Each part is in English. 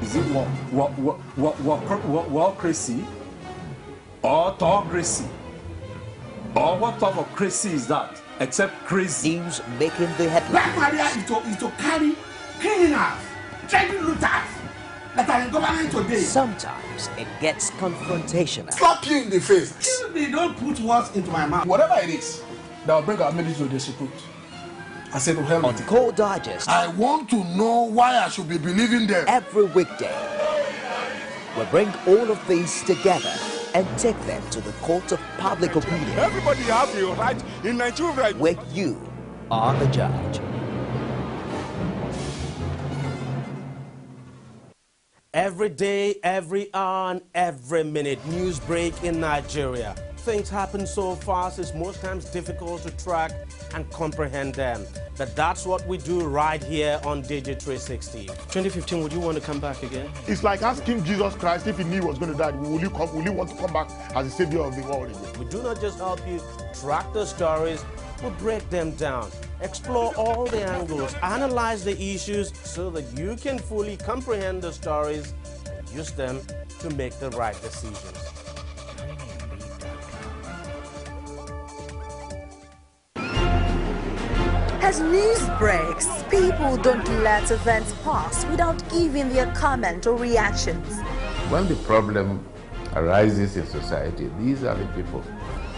Is it warocracy or autocracy? Or what type of crazy is that? Except crazy. News making the headlines. Black Maria is to carry criminals, trading looters that are in government today. Sometimes it gets confrontational. Slap you in the face. Excuse me, don't put words into my mouth. Whatever it is that will bring our military to disrepute, I said to hell. On Core Digest, I want to know why I should be believing them. every weekday, we bring all of these together and take them to the court of public opinion. Everybody has a right in Nigeria, where you are the judge. Every day, every hour, and every minute, news break in Nigeria. Things happen so fast, it's most times difficult to track and comprehend them. But that's what we do right here on Digit 360. 2015, would you want to come back again? It's like asking Jesus Christ if he knew he was going to die, will you want to come back as the savior of the world again? We do not just help you track the stories, we break them down, explore all the angles, analyze the issues so that you can fully comprehend the stories and use them to make the right decisions. As news breaks, people don't let events pass without giving their comment or reactions. When the problem arises in society, these are the people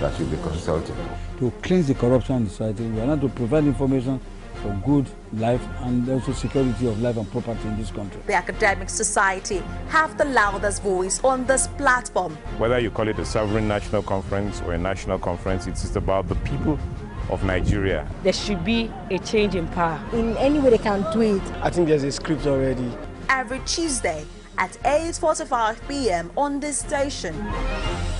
that should be consulted. To cleanse the corruption in society, we are not to provide information for good life and also security of life and property in this country. The academic society have the loudest voice on this platform. Whether you call it a sovereign national conference or a national conference, it's just about the people of Nigeria. There should be a change in power. In any way they can do it. I think there's a script already. Every Tuesday at 8:45 p.m. on this station.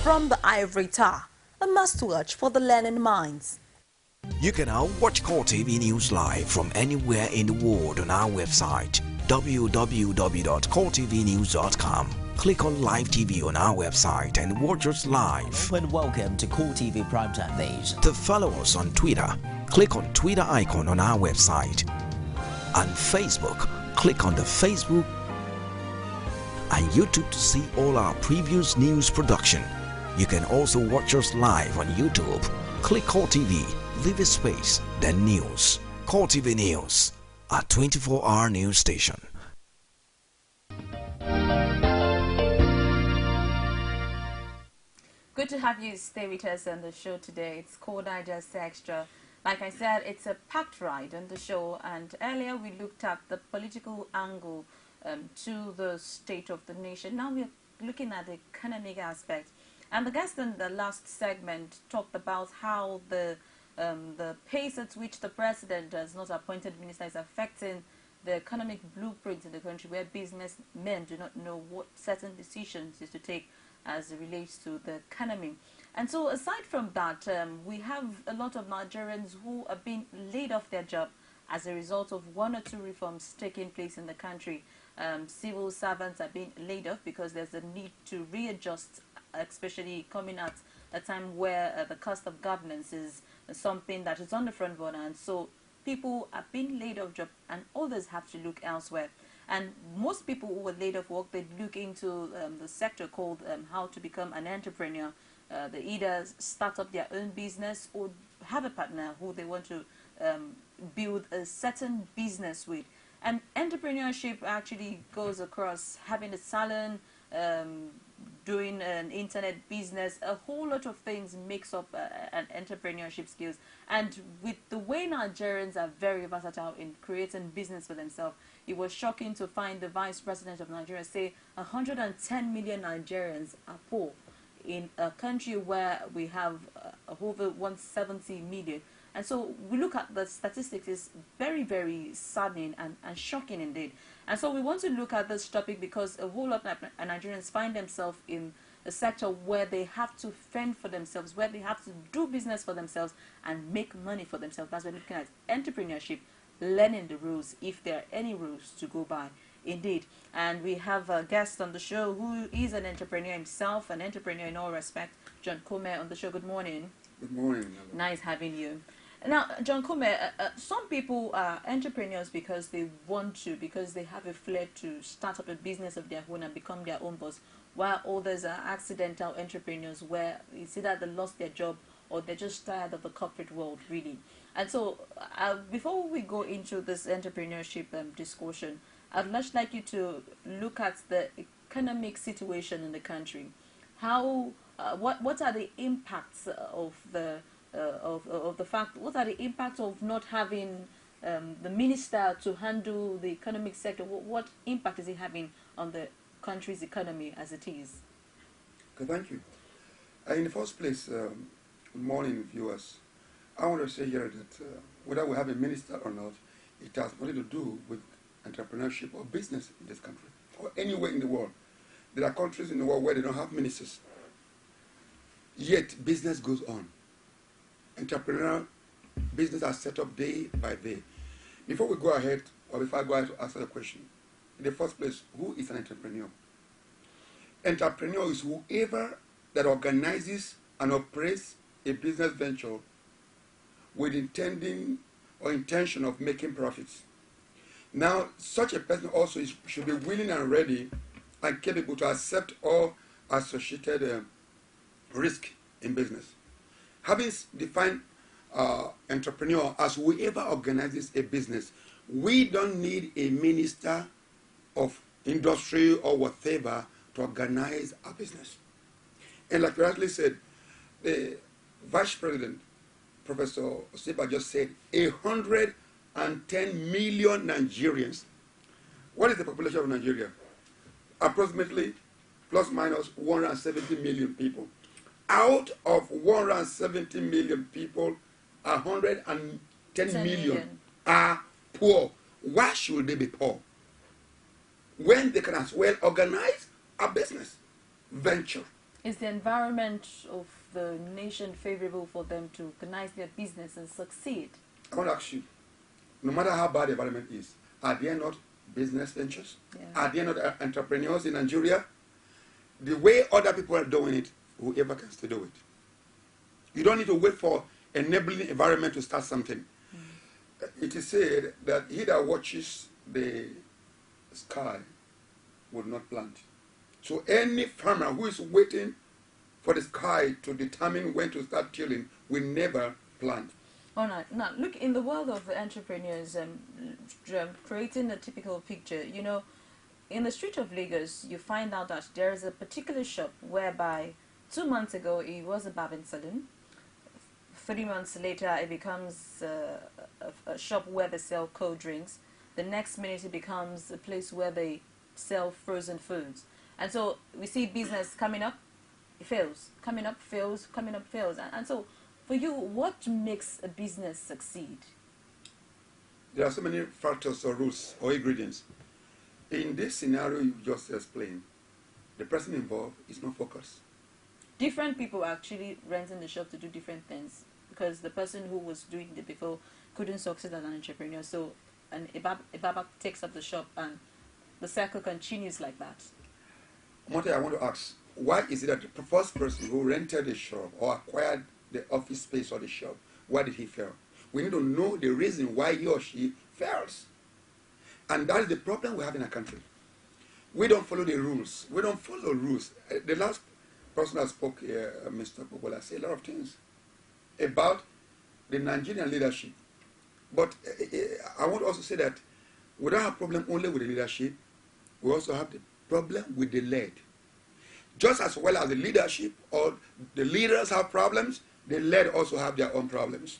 From the Ivory Tower, a must-watch for the learning minds. You can now watch Core TV News live from anywhere in the world on our website, www.coretvnews.com. Click on Live TV on our website and watch us live. And welcome to Core TV Primetime News. To follow us on Twitter, click on Twitter icon on our website. On Facebook, click on the Facebook and YouTube to see all our previous news production. You can also watch us live on YouTube. Click Core TV, leave a space, then News. Core TV News, a 24-hour news station. Good to have you stay with us on the show today. It's Core Digest Extra. Like I said, it's a packed ride on the show, and earlier we looked at the political angle to the state of the nation. Now we're looking at the economic aspect. And the guest in the last segment talked about how the pace at which the president has not appointed ministers is affecting the economic blueprint in the country, where businessmen do not know what certain decisions is to take as it relates to the economy. And so aside from that, we have a lot of Nigerians who are being laid off their job as a result of one or two reforms taking place in the country. Civil servants are being laid off because there's a need to readjust, especially coming at a time where the cost of governance is something that is on the front burner. And so people are being laid off job and others have to look elsewhere. And most people who were laid off work, they look into the sector called how to become an entrepreneur. They either start up their own business or have a partner who they want to build a certain business with. And entrepreneurship actually goes across having a salon, doing an internet business. A whole lot of things makes up an entrepreneurship skills. And with the way Nigerians are very versatile in creating business for themselves, it was shocking to find the Vice President of Nigeria say 110 million Nigerians are poor in a country where we have over 170 million. And so we look at the statistics, it's very, very saddening and shocking indeed. And so we want to look at this topic because a whole lot of Nigerians find themselves in a sector where they have to fend for themselves, where they have to do business for themselves and make money for themselves. That's what we're looking at entrepreneurship, learning the rules, if there are any rules to go by. Indeed. And we have a guest on the show who is an entrepreneur himself, an entrepreneur in all respect, John Kome on the show. Good morning. Good morning. Nice having you. Now, John Kome, some people are entrepreneurs because they want to, because they have a flair to start up a business of their own and become their own boss, while others are accidental entrepreneurs where it's either they lost their job or they're just tired of the corporate world, really. And so, before we go into this entrepreneurship discussion, I'd much like you to look at the economic situation in the country. How, what are the impacts of the fact, what are the impacts of not having the minister to handle the economic sector? What impact is it having on the country's economy as it is? Okay, thank you. In the first place, good morning, viewers. I want to say here that whether we have a minister or not, it has nothing to do with entrepreneurship or business in this country or anywhere in the world. There are countries in the world where they don't have ministers. Yet business goes on. Entrepreneurial business are set up day by day. Before we go ahead, or before I go ahead to answer the question, in the first place, who is an entrepreneur? Entrepreneur is whoever that organizes and operates a business venture with intending or intention of making profits. Now, such a person also should be willing and ready and capable to accept all associated risk in business. Having defined entrepreneur as whoever organizes a business, we don't need a minister of industry or whatever to organize a business. And like you rightly said, the Vice President, Professor Osiba, just said 110 million Nigerians. What is the population of Nigeria? Approximately plus minus 170 million people. Out of 170 million people, 110 million are poor. Why should they be poor? When they can as well organize a business venture. Is the environment of the nation favorable for them to organize their business and succeed? I want to ask you, no matter how bad the environment is, are there not business ventures? Yeah. Are there not entrepreneurs in Nigeria? The way other people are doing it, whoever can still do it. You don't need to wait for enabling environment to start something. It is said that he that watches the sky will not plant. So any farmer who is waiting for the sky to determine when to start tilling will never plant. All right. Now, look, in the world of the entrepreneurs, creating a typical picture, you know, in the street of Lagos, you find out that there is a particular shop whereby 2 months ago it was a barbing salon. 3 months later, it becomes a shop where they sell cold drinks. The next minute, it becomes a place where they sell frozen foods. And so we see business coming up, it fails. Coming up, fails. Coming up, fails. And so for you, what makes a business succeed? There are so many factors or rules or ingredients. In this scenario you just explained, the person involved is not focused. Different people are actually renting the shop to do different things because the person who was doing it before couldn't succeed as an entrepreneur. So a barber takes up the shop and the circle continues like that. Monte, I want to ask, why is it that the first person who rented the shop or acquired the office space or the shop, why did he fail? We need to know the reason why he or she fails. And that is the problem we have in our country. We don't follow the rules. We don't follow rules. The last person that spoke here, Mr. Bobola, said a lot of things about the Nigerian leadership. But I want to also say that we don't have a problem only with the leadership. We also have the problem with the led. Just as well as the leadership or the leaders have problems, the led also have their own problems.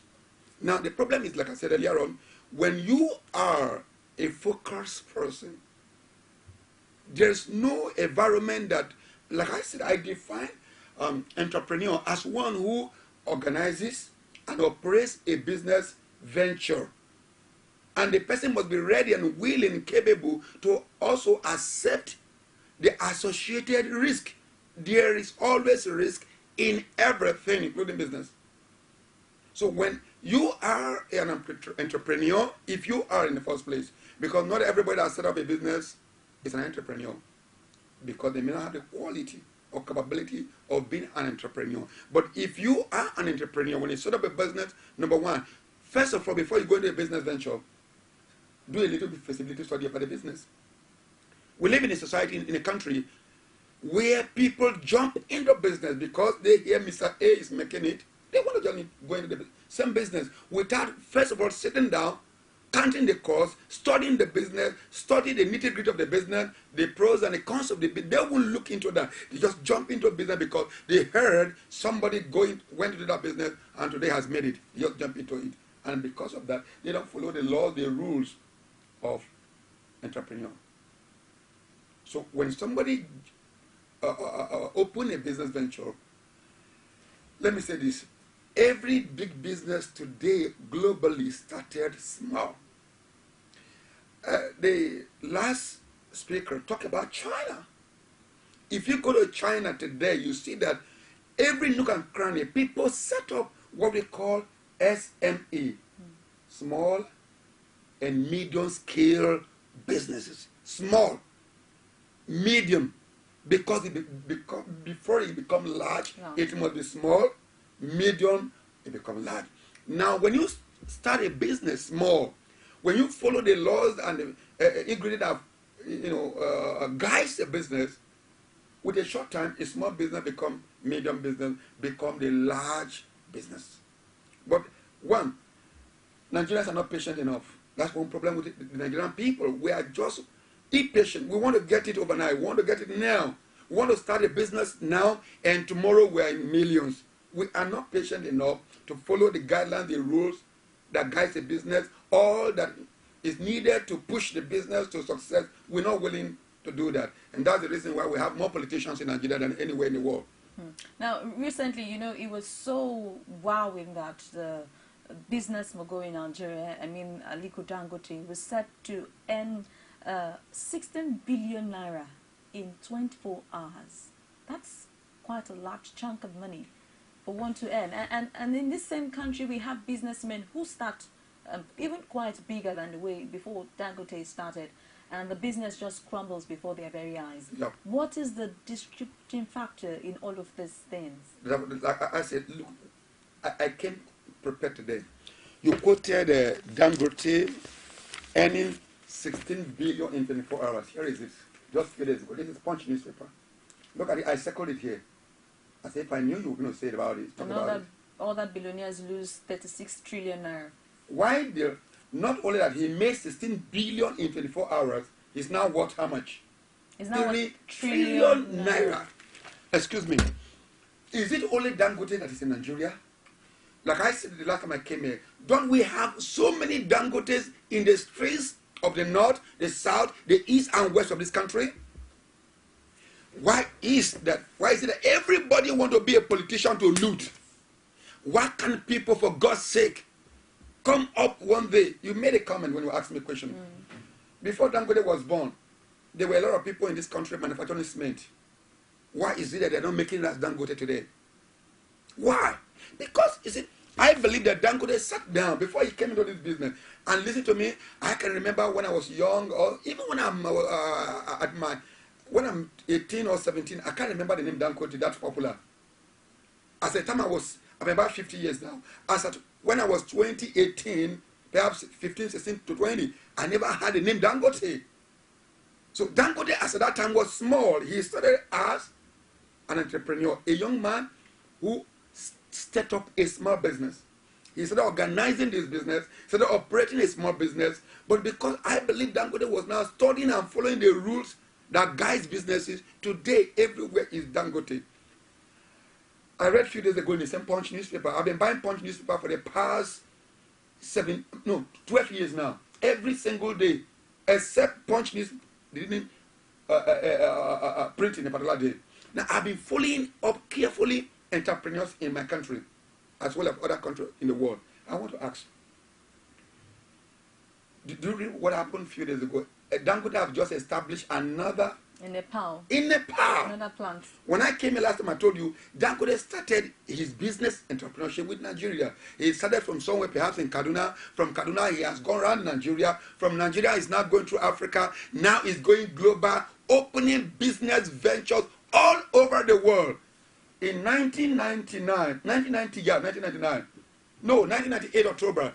Now, the problem is, like I said earlier on, when you are a focused person, there's no environment that, like I said, I define entrepreneur as one who organizes and operates a business venture. And the person must be ready and willing and capable to also accept the associated risk. There is always risk in everything, including business. So when you are an entrepreneur, if you are in the first place, because not everybody that set up a business is an entrepreneur, because they may not have the quality or capability of being an entrepreneur. But if you are an entrepreneur, when you set up a business, number one, First of all, before you go into a business venture, do a little bit feasibility study about the business. We live in a society, in a country, where people jump into business because they hear Mr. A is making it. They want to just go into the same business without, first of all, sitting down, counting the cost, studying the business, studying the nitty-gritty of the business, the pros and the cons of the business. They won't look into that. They just jump into a business because they heard somebody went into that business and today has made it. They just jump into it. And because of that, they don't follow the laws, the rules of entrepreneur. So when somebody open a business venture, let me say this, every big business today globally started small. The last speaker talked about China. If you go to China today, you see that every nook and cranny, people set up what we call SME, small and medium scale businesses. Small, medium, because before it becomes large, it must be small, medium, it becomes large. Now, when you start a business small, when you follow the laws and the ingredient of, guides a business, with a short time, a small business become medium business, become the large business. But one, Nigerians are not patient enough. That's one problem with the Nigerian people. We are just impatient. We want to get it overnight. We want to get it now. We want to start a business now, and tomorrow we are in millions. We are not patient enough to follow the guidelines, the rules that guides the business, all that is needed to push the business to success. We're not willing to do that. And that's the reason why we have more politicians in Nigeria than anywhere in the world. Now, recently, it was so wowing that the business mogul in Nigeria, Aliko Dangote, was set to earn 16 billion naira in 24 hours. That's quite a large chunk of money for one to earn. And in this same country, we have businessmen who start even quite bigger than the way before Dangote started, and the business just crumbles before their very eyes. Yep. What is the disrupting factor in all of these things? Like I said, look, I came prepared today. You quoted Dangote earning 16 billion in 24 hours. Here is it. Just a few days ago. This is Punch newspaper. Look at it. I circled it here. I said, if I knew you were going to say about it, talk about it. All that billionaires lose 36 trillion naira. Why? Not only that he made 16 billion in 24 hours, he's now worth how much? It's now 3 trillion naira. Excuse me. Is it only Dangote that is in Nigeria? Like I said the last time I came here, don't we have so many Dangotes in the streets of the north, the south, the east and west of this country? Why is it that everybody want to be a politician to loot? Why can't people, for God's sake, come up one day? You made a comment when you asked me a question. Before Dangote was born, there were a lot of people in this country manufacturing cement. Why is it that they're not making it as Dangote today? Why? Because, you see, I believe that Dangote sat down before he came into this business and listen to me. I can remember when I was young, or even when I'm when I'm 18 or 17, I can't remember the name Dangote, that's popular. At the time I'm about 50 years now. When I was 18, perhaps 15, 16 to 20, I never had the name Dangote. So Dangote, as at that time, was small. He started as an entrepreneur, a young man who set up a small business. He started organizing this business, started operating a small business. But because I believe Dangote was now studying and following the rules that guides businesses, today everywhere is Dangote. I read a few days ago in the same Punch newspaper. I've been buying Punch newspaper for the past 12 years now. Every single day, except Punch news didn't print in a particular day. Now I've been following up carefully entrepreneurs in my country, as well as other countries in the world. I want to ask, did you read what happened a few days ago? Dangote have just established another in Nepal. Another plant. When I came here last time, I told you, Dangote started his business entrepreneurship with Nigeria. He started from somewhere, perhaps in Kaduna. From Kaduna, he has gone around Nigeria. From Nigeria, he's now going through Africa. Now he's going global, opening business ventures all over the world. In 1998 October,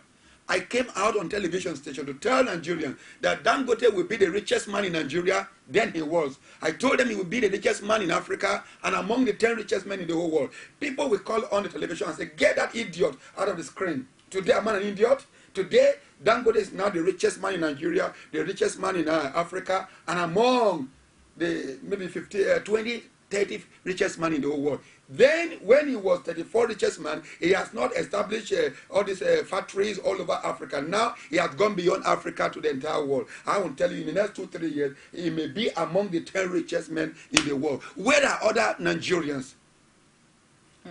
I came out on television station to tell Nigerians that Dangote will be the richest man in Nigeria. Then he was. I told them he would be the richest man in Africa and among the 10 richest men in the whole world. People will call on the television and say, get that idiot out of the screen. Today, am I an idiot? Today, Dangote is now the richest man in Nigeria, the richest man in Africa, and among the maybe 20, 30 richest man in the whole world. Then, when he was 34 richest man, he has not established all these factories all over Africa. Now, he has gone beyond Africa to the entire world. I will tell you, in the next 2-3 years, he may be among the 10 richest men in the world. Where are other Nigerians?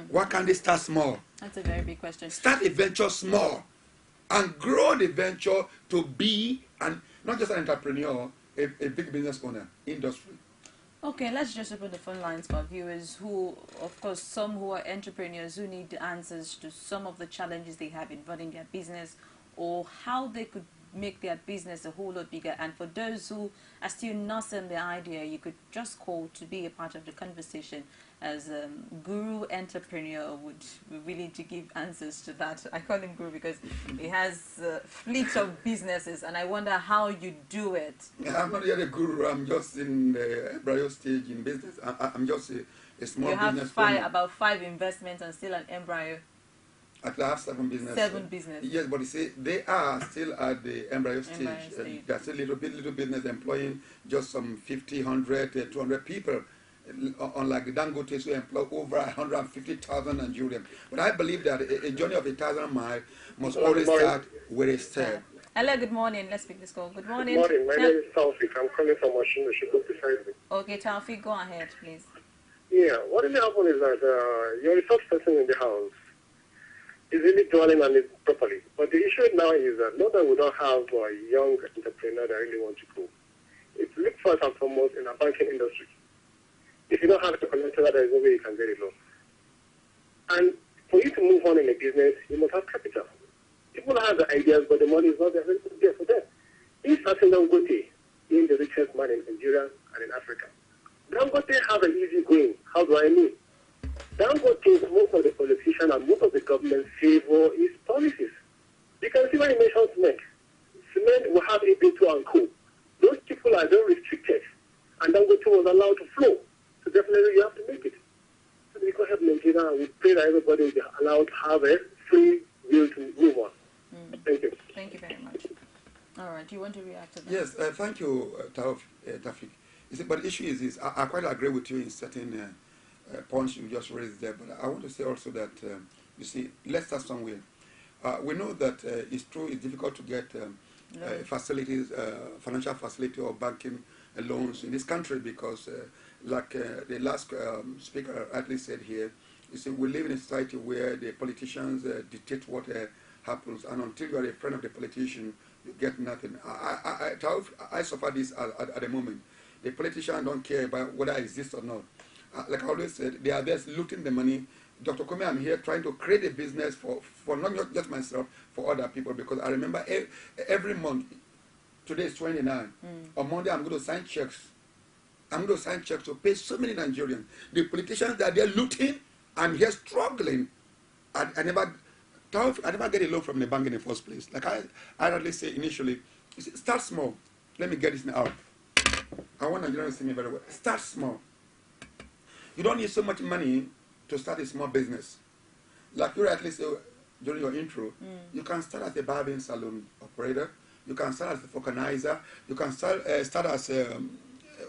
Why can't they start small? That's a very big question. Start a venture small and grow the venture to be, not just an entrepreneur, a big business owner, industry. Okay, let's just open the phone lines for viewers who, of course, some who are entrepreneurs who need answers to some of the challenges they have in running their business or how they could make their business a whole lot bigger. And for those who are still nursing the idea, you could just call to be a part of the conversation, as Guru Entrepreneur would be willing to give answers to that. I call him Guru because he has fleets of businesses, and I wonder how you do it. I'm not yet a guru. I'm just in the embryo stage in business. I'm just a small business. You have about 5 investments and still an embryo. I have 7 businesses. 7 businesses. Yes, but you see, they are still at the embryo stage. That's a little business employing just some 50, 100, 200 people. Unlike the Dangotes who employ over 150,000 Nigerians. But I believe that a journey of 1,000 miles must always start with a step. Hello, good morning. Let's pick this call. Good morning. Good morning. My name is Taufik. I'm calling from Washington. She booked beside me. Okay, Taufik, go ahead, please. Yeah, what really happened is that your resource person in the house is really dwelling on it properly. But the issue now is that not that we don't have a young entrepreneur that really want to go. It's look first and foremost in the banking industry. If you don't have the collateral, there is no way you can get a loan. And for you to move on in a business, you must have capital. People have the ideas, but the money is not there for them. If Dangote being the richest man in Nigeria and in Africa, Dangote have an easy going. How do I mean? Dangote, most of the politicians and most of the government favor his policies. You can see when he mentions cement. Cement will have AB2 and co. Those people are very restricted, and Dangote was allowed to flow. So definitely you have to make it. So we go ahead and maintain that, and we pray that everybody will be allowed to have a free will to move on. Thank you. Thank you very much. All right, do you want to react to that? Yes, thank you, Tafik. You see, but the issue is this. I quite agree with you in certain points you just raised there, but I want to say also that, you see, let's start somewhere. We know that it's true, it's difficult to get facilities, financial facility or banking loans in this country because like the last speaker rightly said here, you see, we live in a society where the politicians dictate what happens, and until you are a friend of the politician, you get nothing. I suffer this at the moment. The politicians don't care about whether it exists or not. Like I always said, they are just looting the money. Dr. Kome, I'm here trying to create a business for not just myself, for other people, because I remember every month, today is 29, on Monday I'm going to sign checks. I'm going to sign checks to pay so many Nigerians. The politicians that they're looting, I'm here struggling. I never get a loan from the bank in the first place. Like I always say initially, start small. Let me get this out. I want Nigerians to see me very well. Start small. You don't need so much money to start a small business. Like you rightly said during your intro, you can start as a barbering salon operator. You can start as a vulcanizer. You can start as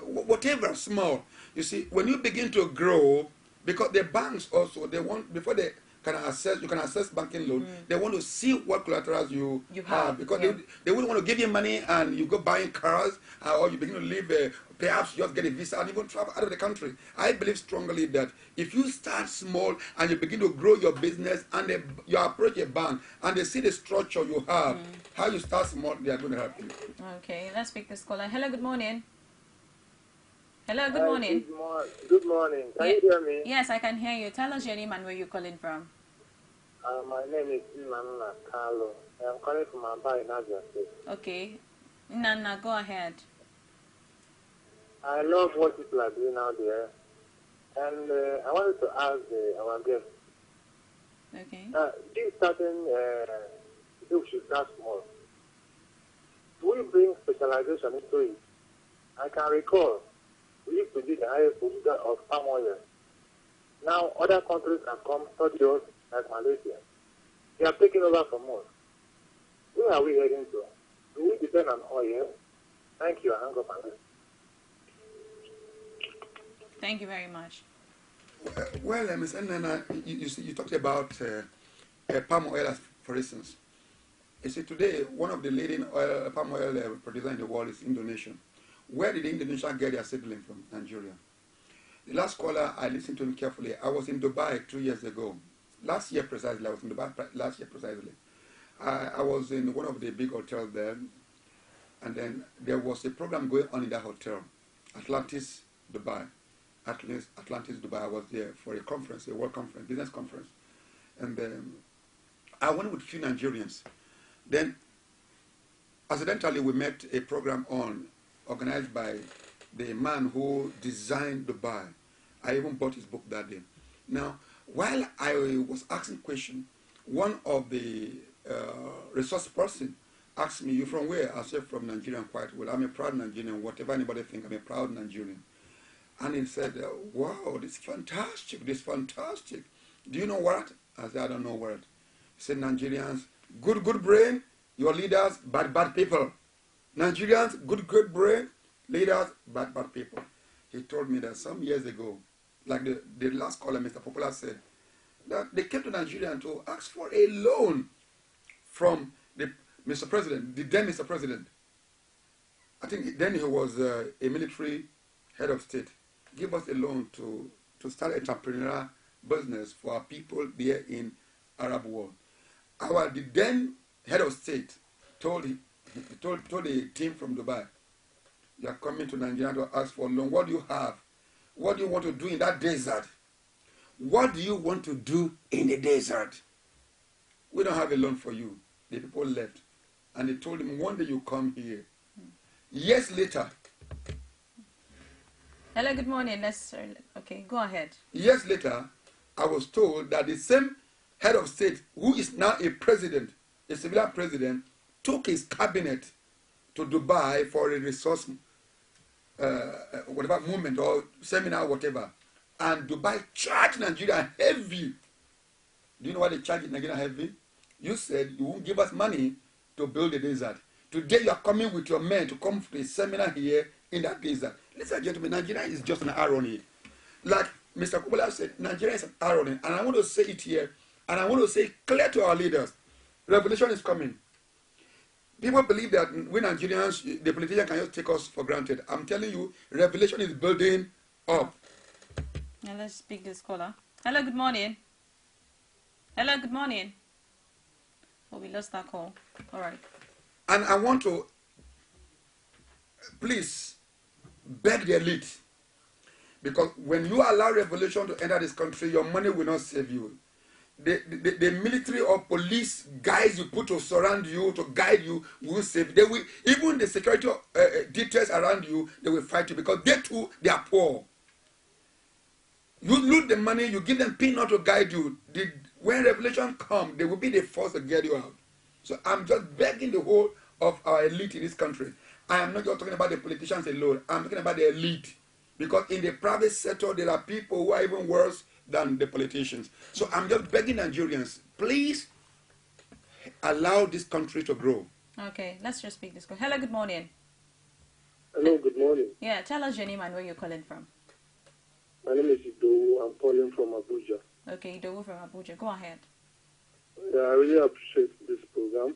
whatever small. You see, when you begin to grow, because the banks also, they want, before they can access, you can access banking loan, they want to see what collaterals you have. Because they wouldn't want to give you money and you go buying cars or you begin to live, perhaps you just get a visa and even travel out of the country. I believe strongly that if you start small and you begin to grow your business and you approach a bank and they see the structure you have, how you start small, they are going to help you. Okay, let's pick this caller. Hello, good morning. Hello, good morning. Good morning. Can you hear me? Yes, I can hear you. Tell us your name and where you're calling from. My name is Nana Carlo. I'm calling from Aba in Abia State. Okay. Nana, go ahead. I love what people are doing out there. And I wanted to ask our guest. Okay. This certain think we should start small. Do we bring specialization into it? I can recall we used to be the highest producer of palm oil. Now other countries have come study us, like Malaysia. They are taking over from us. Where are we heading to? Do we depend on oil? Thank you. I hang up on this. Thank you very much. Well, Ms. Nana, you talked about palm oil, for instance. You see, today, one of the leading palm oil producers in the world is Indonesia. Where did Indonesia get their seedling from? Nigeria. The last caller, I listened to him carefully. I was in Dubai 2 years ago. Last year precisely, I was in Dubai last year precisely. I was in one of the big hotels there, and then there was a program going on in that hotel, Atlantis, Dubai. Atlantis, Dubai. I was there for a conference, a world conference, business conference. And I went with a few Nigerians. Then, accidentally, we met a program organized by the man who designed Dubai. I even bought his book that day. Now, while I was asking questions, one of the resource person asked me, "You from where?" I said, "From Nigeria." Quite well. I'm a proud Nigerian. Whatever anybody think, I'm a proud Nigerian. And he said, "Wow, this is fantastic. This is fantastic. Do you know what?" I said, "I don't know what." He said, "Nigerians, good brain. Your leaders, bad people. Nigerians, good brain. Leaders, bad people." He told me that some years ago, like the last caller, Mr. Popular said, that they came to Nigeria to ask for a loan from the Mr. President, the then Mr. President. I think then he was a military head of state. Give us a loan to start entrepreneurial business for our people there in Arab world. The then head of state told the team from Dubai, "You are coming to Nigeria to ask for a loan. What do you have? What do you want to do in that desert? What do you want to do in the desert? We don't have a loan for you." The people left. And they told him, "One day you come here." Years later. Hello, good morning. Okay, go ahead. Years later, I was told that the same head of state, who is now a president, a civilian president, took his cabinet to Dubai for a resource, whatever movement or seminar, whatever. And Dubai charged Nigeria heavy. Do you know why they charged Nigeria heavy? You said you won't give us money to build a desert. Today you are coming with your men to come for a seminar here in that desert. Ladies and gentlemen, Nigeria is just an irony. Like Mr. Kubola said, Nigeria is an irony. And I want to say it here, and I want to say clear to our leaders, revolution is coming. People believe that we Nigerians, the politician can just take us for granted. I'm telling you, revolution is building up. Now let's speak this caller. Hello, good morning. Hello, good morning. Oh, we lost that call. All right. And I want to, please, beg the elite. Because when you allow revolution to enter this country, your money will not save you. The military or police guys you put to surround you, to guide you, will save you. They will, even the security details around you, they will fight you because they too, they are poor. You loot the money, you give them peanut to guide you. When revolution comes, they will be the first to get you out. So I'm just begging the whole of our elite in this country. I am not just talking about the politicians alone. I'm talking about the elite. Because in the private sector, there are people who are even worse than the politicians. So I'm just begging Nigerians, please allow this country to grow. Okay, let's just speak this. Hello, good morning. Hello, good morning. Yeah, tell us your name and where you're calling from. My name is Idowu. I'm calling from Abuja. Okay, Idowu from Abuja. Go ahead. Yeah, I really appreciate this program.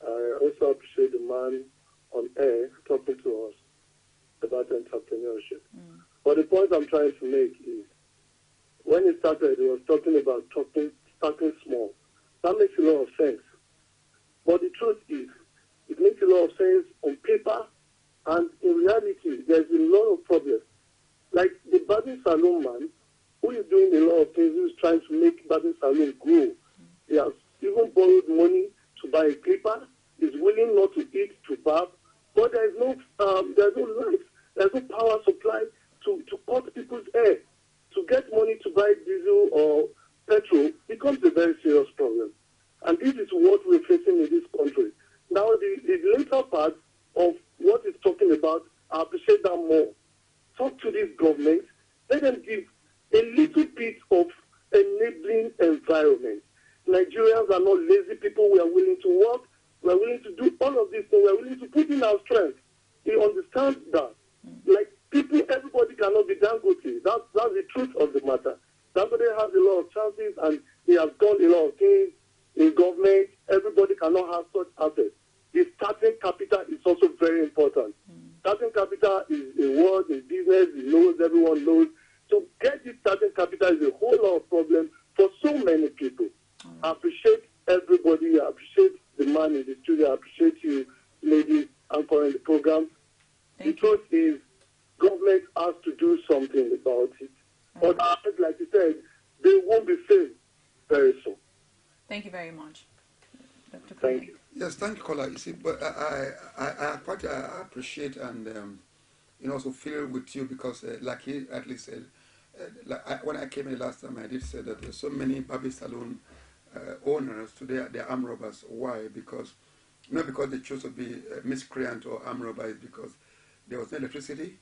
I also appreciate the man on air talking to us about entrepreneurship. But the point I'm trying to make is, when he started, he was talking about starting small. That makes a lot of sense. But the truth is, it makes a lot of sense on paper, and in reality, there's a lot of problems. Like the Badin Salon man, who is doing a lot of things, who is trying to make Badin Salon grow. He has even borrowed money to buy a clipper. He's willing not to eat, to bath, but there's no light, there's no power supply to cut people's hair. To get money to buy diesel or petrol becomes a very serious problem. And this is what we're facing in this country. Let them give a little bit of enabling environment. Nigerians are not lazy people. We are willing to work. We are willing to do all of these things. We are willing to put in our strength. He understands that. Like people, everybody cannot be Dangote. That's the truth of the matter. Dangote has a lot of chances and he has done a lot of things in government. Everybody cannot have such assets. The starting capital is also very important. Starting capital is a word in business. It knows, everyone knows. To get this starting capital is a whole lot of problem for so many people. I appreciate everybody. I appreciate the man in the studio. I appreciate you, ladies, anchoring the program. The truth is, government has to do something about it. Otherwise, like you said, they won't be saved very soon. Thank you very much. Dr. Thank you. Yes, thank you, Kola. You see, but I quite appreciate and also feel with you because, like he at least said, when I came in the last time, I did say that there's so many barber salon owners today they're armed robbers. Why? Because not because they chose to be miscreant or armed robbers, because there was no electricity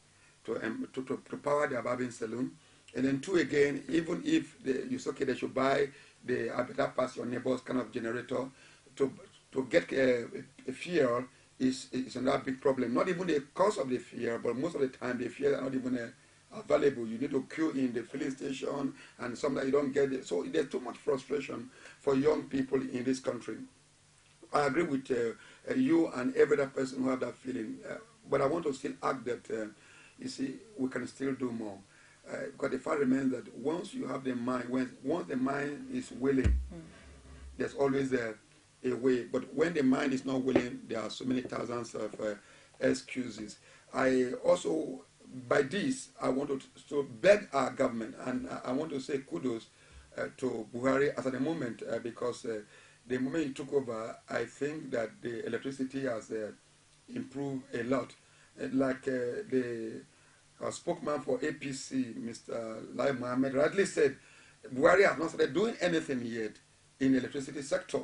to power their barbering salon. And then two, again, even if it's okay, they should buy the better pass your neighbor's kind of generator to get a fuel is another big problem. Not even the cost of the fuel, but most of the time the fuel are not even available. You need to queue in the filling station, and sometimes you don't get it. So there's too much frustration for young people in this country. I agree with you and every other person who have that feeling. But I want to still add that, you see, we can still do more. Because the fact remains that once you have the mind, once the mind is willing, there's always a way. But when the mind is not willing, there are so many thousands of excuses. I also, by this, I want to beg our government, and I want to say kudos to Buhari as at the moment, because the moment he took over, I think that the electricity has improved a lot. Like the spokesman for APC, Mr. Lai Mohammed, rightly said, Buhari has not started doing anything yet in the electricity sector.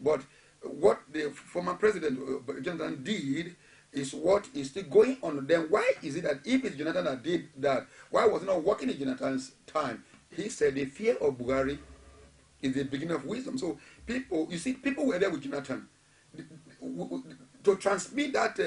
But what the former president, Jonathan, did is what is still going on. Then why is it that if it's Jonathan that did that, why was it not working in Jonathan's time? He said the fear of Buhari is the beginning of wisdom. So people, you see, people were there with Jonathan. To transmit that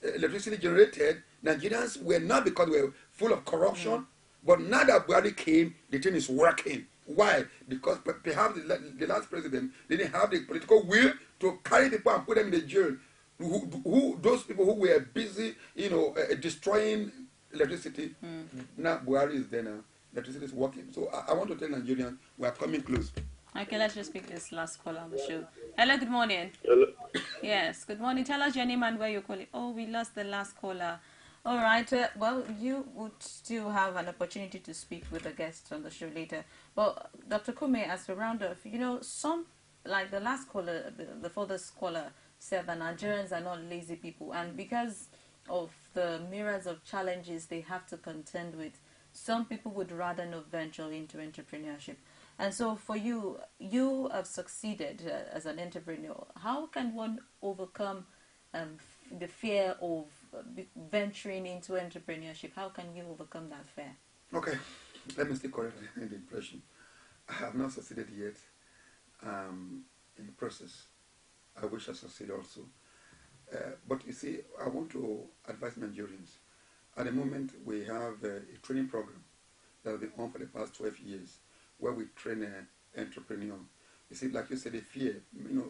electricity generated, Nigerians were not because we were full of corruption, but now that Buhari came, the thing is working. Why? Because perhaps the last president didn't have the political will to carry people and put them in the jail. Those people who were busy, destroying electricity, now Buhari is there now. Electricity is working. So I want to tell Nigerians we are coming close. Okay, let's just pick this last call on the show. Hello, good morning. Hello. Yes, good morning. Tell us your name and where you're calling. Oh, we lost the last caller. All right. Well, you would still have an opportunity to speak with the guests on the show later. But Dr. Kome, as a round off, some, like the last caller, the furthest caller, said that Nigerians are not lazy people. And because of the myriads of challenges they have to contend with, some people would rather not venture into entrepreneurship. And so for you, you have succeeded as an entrepreneur. How can one overcome the fear of venturing into entrepreneurship? How can you overcome that fear? Okay, let me still correct the impression. I have not succeeded yet in the process. I wish I succeed also. But you see, I want to advise Nigerians. At the moment, we have a training program that has been on for the past 12 years, where we train an entrepreneur. You see, like you said, the fear,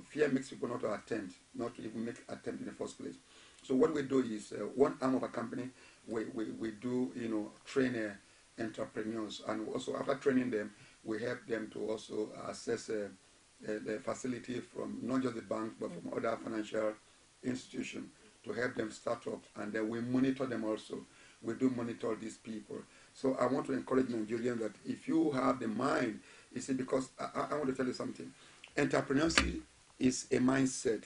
fear makes people not to attempt, not to even make attempt in the first place. So what we do is, one arm of a company, we do, train entrepreneurs. And also after training them, we help them to also assess the facility from not just the bank, but from other financial institutions to help them start up. And then we monitor them also. We do monitor these people. So I want to encourage Nigerians that if you have the mind, you see, because I want to tell you something. Entrepreneurship is a mindset.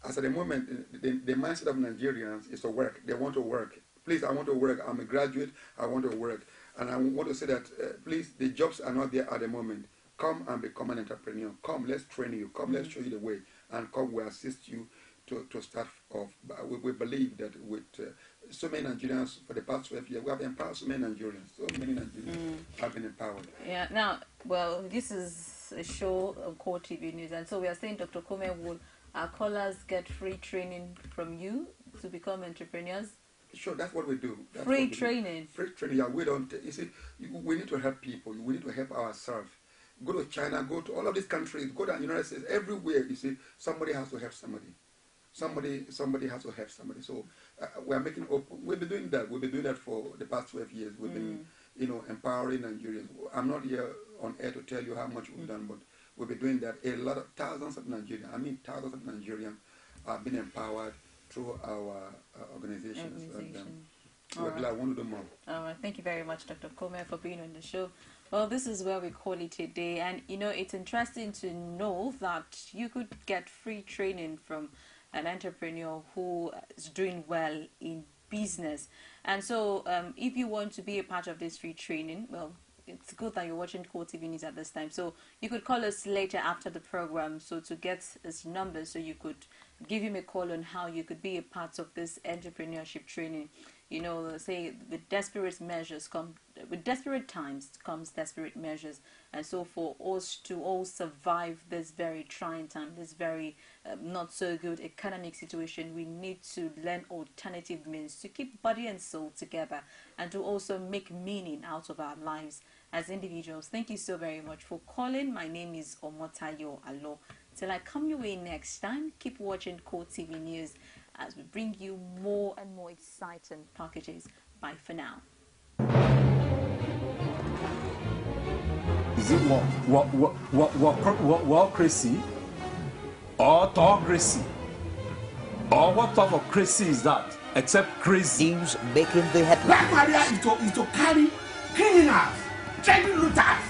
As at the moment, the mindset of Nigerians is to work. They want to work. Please, I want to work. I'm a graduate. I want to work. And I want to say that, please, the jobs are not there at the moment. Come and become an entrepreneur. Come, let's train you. Come, let's show you the way. And come, we'll assist you to start off. We believe that with so many Nigerians for the past 12 years, we have empowered so many Nigerians. have been empowered. Yeah. Now, well, this is a show on Core TV News, and so we are saying, Dr. Kome, will our callers get free training from you to become entrepreneurs? Sure, that's what we do. That's free training. Free training. Yeah, we don't. You see, we need to help people. We need to help ourselves. Go to China. Go to all of these countries. Go to the United States. Everywhere, you see, somebody has to help somebody. Somebody has to help somebody. So we are making open. We've been doing that. We've been doing that for the past 12 years. We've been, empowering Nigerians. I'm not here on air to tell you how much we've done, but we've been doing that. A lot of thousands of Nigerians. I mean, thousands of Nigerians have been empowered through our organizations. We're glad one of them more. All right. Thank you very much, Dr. Kome, for being on the show. Well, this is where we call it a day. And, it's interesting to know that you could get free training from an entrepreneur who is doing well in business. And so if you want to be a part of this free training, well, it's good that you're watching Core TV News at this time. So you could call us later after the program, so to get his number, so you could give him a call on how you could be a part of this entrepreneurship training. Say with desperate measures with desperate times comes desperate measures, and so for us to all survive this very trying time, this very not so good economic situation, we need to learn alternative means to keep body and soul together, and to also make meaning out of our lives as individuals. Thank you so very much for calling. My name is Omotayo Alo. Till I come your way next time, keep watching Core TV News as we bring you more and more exciting packages. Bye for now. Is it crazy or autocracy? Or what type of crazy is that? Except crazy. News making the headlines. Black Maria is to carry criminals, treasure looters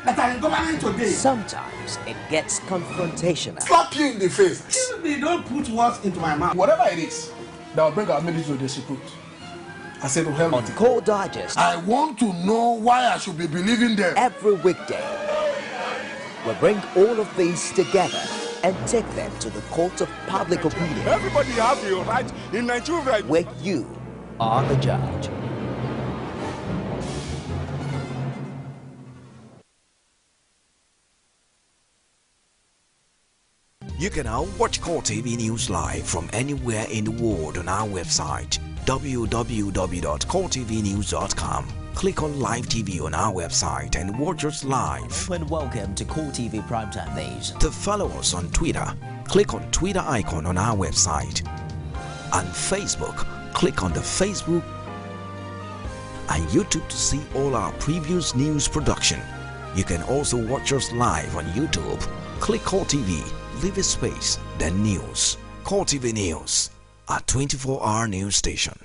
that are in government today. Sometimes it gets confrontational. Slap you in the face. Excuse me, don't put words into my mouth. Whatever it is that will bring our military to disrepute, I said to hell. On Core Digest, I want to know why I should be believing them. Every weekday, we bring all of these together and take them to the court of public opinion. Everybody have the right in Nigeria, where you are the judge. You can now watch Core TV News live from anywhere in the world on our website www.coretvnews.com. Click on Live TV on our website and watch us live. And welcome to Core TV Primetime Days. To follow us on Twitter, click on Twitter icon on our website. On Facebook, click on the Facebook and YouTube to see all our previous news production. You can also watch us live on YouTube. Click Core TV, leave a space, then News. Core TV News, a 24-hour news station.